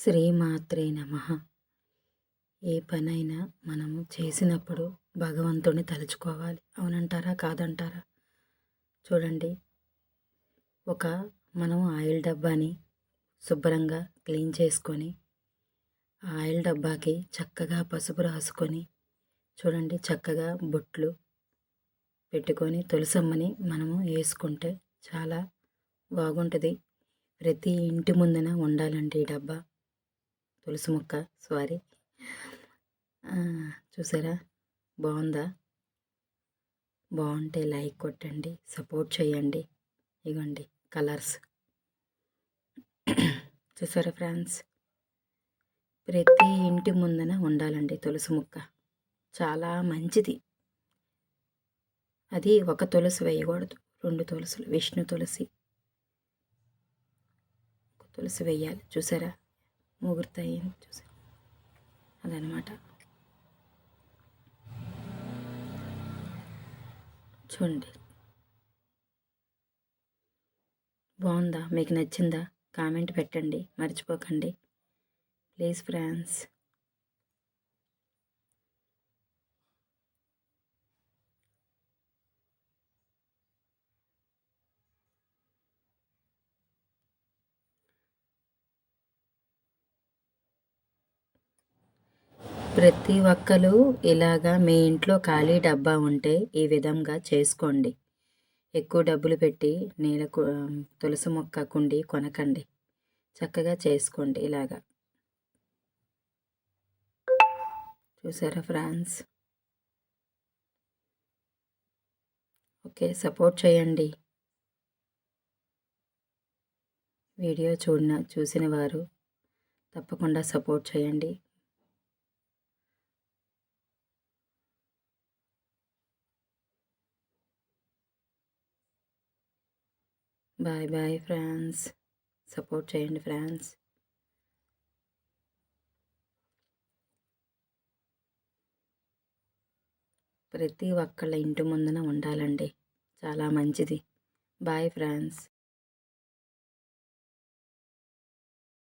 శ్రీమాత్రే నమః. ఏ పనైనా మనము చేసినప్పుడు భగవంతుడిని తలుచుకోవాలి. అవునంటారా? కాదంటారా? చూడండి, ఒక మనం ఆయిల్ డబ్బాని శుభ్రంగా క్లీన్ చేసుకొని, ఆ ఆయిల్ డబ్బాకి చక్కగా పసుపు రాసుకొని, చూడండి చక్కగా బొట్లు పెట్టుకొని తులసమ్మని మనము వేసుకుంటే చాలా బాగుంటుంది. ప్రతి ఇంటి ముందున ఉండాలండి ఈ డబ్బా. తులసి మొక్క, సారీ. చూసారా? బాగుందా? బాగుంటే లైక్ కొట్టండి, సపోర్ట్ చేయండి. ఇగోండి కలర్స్. చూసారా ఫ్రెండ్స్? ప్రతి ఇంటి ముందున ఉండాలండి తులసి మొక్క. చాలా మంచిది. అది ఒక తులసి వేయకూడదు, 2 తులసులు. విష్ణు తులసి, ఒక తులసి వేయాలి. చూసారా? ముగురుతాయి. చూసారా? అదనమాట. చూడండి, బాగుందా? మీకు నచ్చిందా? కామెంట్ పెట్టండి, మర్చిపోకండి ప్లీజ్ ఫ్రెండ్స్. ప్రతి ఒక్కరు ఇలాగా మీ ఇంట్లో ఖాళీ డబ్బా ఉంటే ఈ విధంగా చేసుకోండి. ఎక్కువ డబ్బులు పెట్టి తులసి మొక్క కుండి కొనకండి. చక్కగా చేసుకోండి ఇలాగా. చూసారా ఫ్రెండ్స్? ఓకే, సపోర్ట్ చేయండి. వీడియో చూసిన వారు తప్పకుండా సపోర్ట్ చేయండి. Bye bye friends. సపోర్ట్ చేయండి ఫ్రెండ్స్. ప్రతి ఒక్కళ్ళ ఇంటి ముందున ఉండాలండి. చాలా మంచిది. Bye friends.